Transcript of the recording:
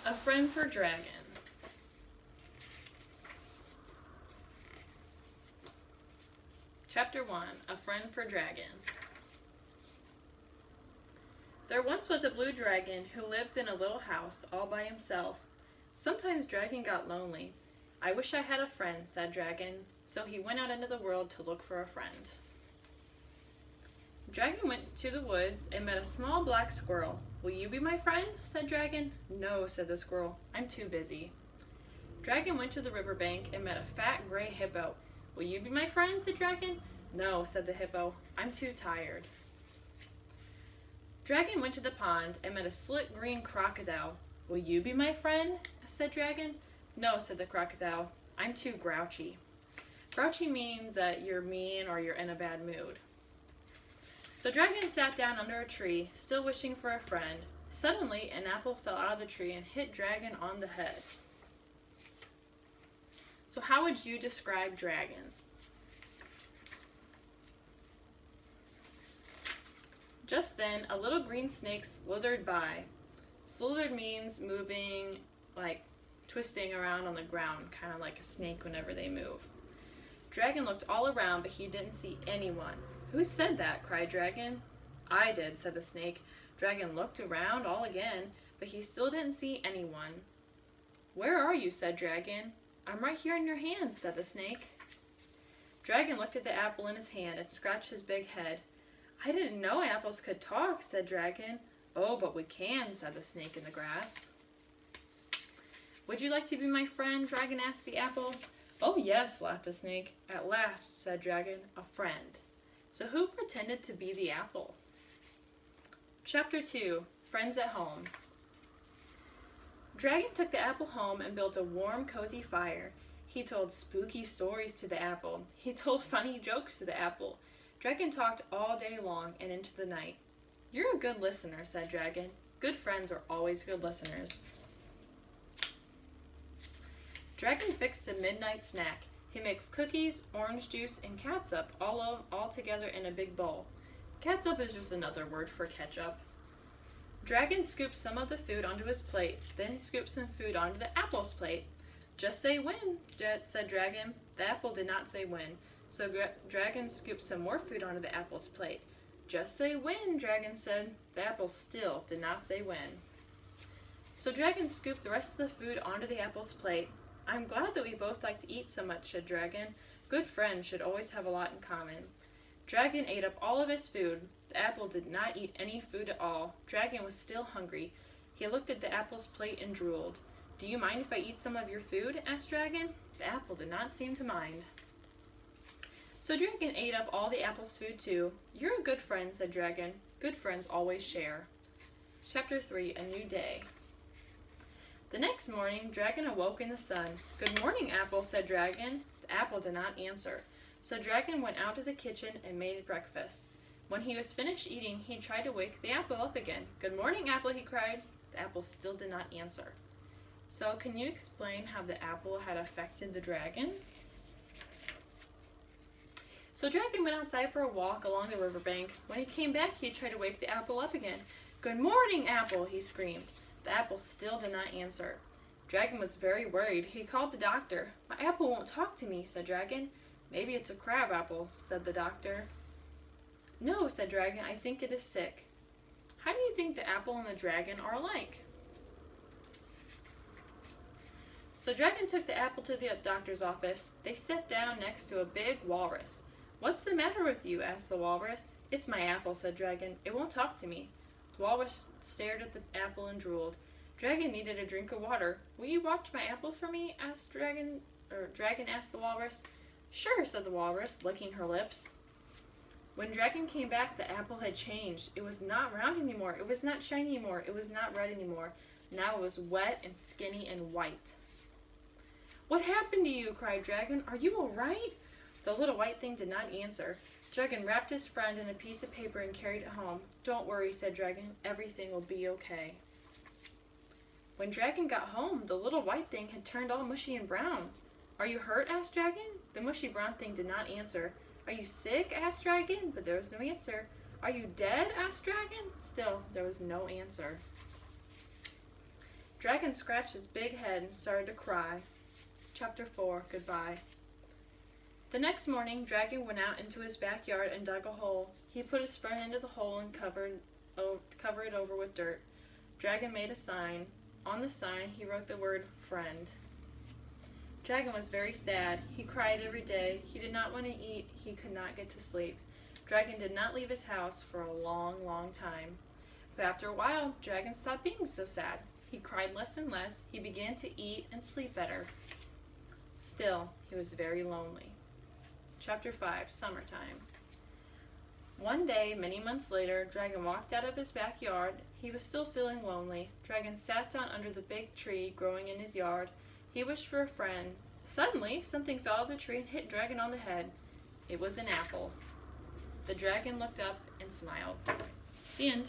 A Friend for Dragon. Chapter 1. A Friend for Dragon. There once was a blue dragon who lived in a little house all by himself. Sometimes Dragon got lonely. I wish I had a friend, said Dragon, so he went out into the world to look for a friend. Dragon went to the woods and met a small black squirrel. Will you be my friend? Said Dragon. No, said the squirrel. I'm too busy. Dragon went to the riverbank and met a fat gray hippo. Will you be my friend? Said Dragon. No, said the hippo. I'm too tired. Dragon went to the pond and met a slick green crocodile. Will you be my friend? Said Dragon. No, said the crocodile. I'm too grouchy. Grouchy means that you're mean or you're in a bad mood. So Dragon sat down under a tree, still wishing for a friend. Suddenly, an apple fell out of the tree and hit Dragon on the head. So how would you describe Dragon? Just then, a little green snake slithered by. Slithered means moving, like twisting around on the ground, kind of like a snake whenever they move. Dragon looked all around, but he didn't see anyone. Who said that? Cried Dragon. I did, said the snake. Dragon looked around all again, but he still didn't see anyone. Where are you? Said Dragon. I'm right here in your hand, said the snake. Dragon looked at the apple in his hand and scratched his big head. I didn't know apples could talk, said Dragon. Oh, but we can, said the snake in the grass. Would you like to be my friend? Dragon asked the apple. Oh, yes, laughed the snake. At last, said Dragon, a friend. So who pretended to be the apple? Chapter 2. Friends at Home. Dragon took the apple home and built a warm, cozy fire. He told spooky stories to the apple. He told funny jokes to the apple. Dragon talked all day long and into the night. You're a good listener, said Dragon. Good friends are always good listeners. Dragon fixed a midnight snack. He mixed cookies, orange juice, and catsup all together in a big bowl. Catsup is just another word for ketchup. Dragon scooped some of the food onto his plate. Then he scooped some food onto the apple's plate. Just say when, said Dragon. The apple did not say when, so Dragon scooped some more food onto the apple's plate. Just say when, Dragon said. The apple still did not say when. So Dragon scooped the rest of the food onto the apple's plate. I'm glad that we both like to eat so much, said Dragon. Good friends should always have a lot in common. Dragon ate up all of his food. The apple did not eat any food at all. Dragon was still hungry. He looked at the apple's plate and drooled. Do you mind if I eat some of your food? Asked Dragon. The apple did not seem to mind. So Dragon ate up all the apple's food too. You're a good friend, said Dragon. Good friends always share. Chapter 3. A New Day. The next morning, Dragon awoke in the sun. Good morning, Apple, said Dragon. The apple did not answer. So Dragon went out to the kitchen and made breakfast. When he was finished eating, he tried to wake the apple up again. Good morning, Apple, he cried. The apple still did not answer. So can you explain how the apple had affected the dragon? So Dragon went outside for a walk along the riverbank. When he came back, he tried to wake the apple up again. Good morning, Apple, he screamed. The apple still did not answer. Dragon was very worried. He called the doctor. My apple won't talk to me, said Dragon. Maybe it's a crab apple, said the doctor. No, said Dragon, I think it is sick. How do you think the apple and the dragon are alike? So Dragon took the apple to the doctor's office. They sat down next to a big walrus. What's the matter with you? Asked the walrus. It's my apple, said Dragon. It won't talk to me. The walrus stared at the apple and drooled. Dragon needed a drink of water. Will you watch my apple for me? Asked Dragon asked the walrus. Sure, said the walrus, licking her lips. When Dragon came back, the apple had changed. It was not round anymore. It was not shiny anymore. It was not red anymore. Now it was wet and skinny and white. What happened to you? Cried Dragon. Are you all right? The little white thing did not answer. Dragon wrapped his friend in a piece of paper and carried it home. Don't worry, said Dragon. Everything will be okay. When Dragon got home, the little white thing had turned all mushy and brown. Are you hurt? Asked Dragon. The mushy brown thing did not answer. Are you sick? Asked Dragon, but there was no answer. Are you dead? Asked Dragon. Still, there was no answer. Dragon scratched his big head and started to cry. Chapter 4. Goodbye. The next morning, Dragon went out into his backyard and dug a hole. He put his spoon into the hole and covered it over with dirt. Dragon made a sign. On the sign, he wrote the word friend. Dragon was very sad. He cried every day. He did not want to eat. He could not get to sleep. Dragon did not leave his house for a long, long time. But after a while, Dragon stopped being so sad. He cried less and less. He began to eat and sleep better. Still, he was very lonely. Chapter 5. Summertime. One day, many months later, Dragon walked out of his backyard. He was still feeling lonely. Dragon sat down under the big tree growing in his yard. He wished for a friend. Suddenly, something fell out of the tree and hit Dragon on the head. It was an apple. The dragon looked up and smiled. The end.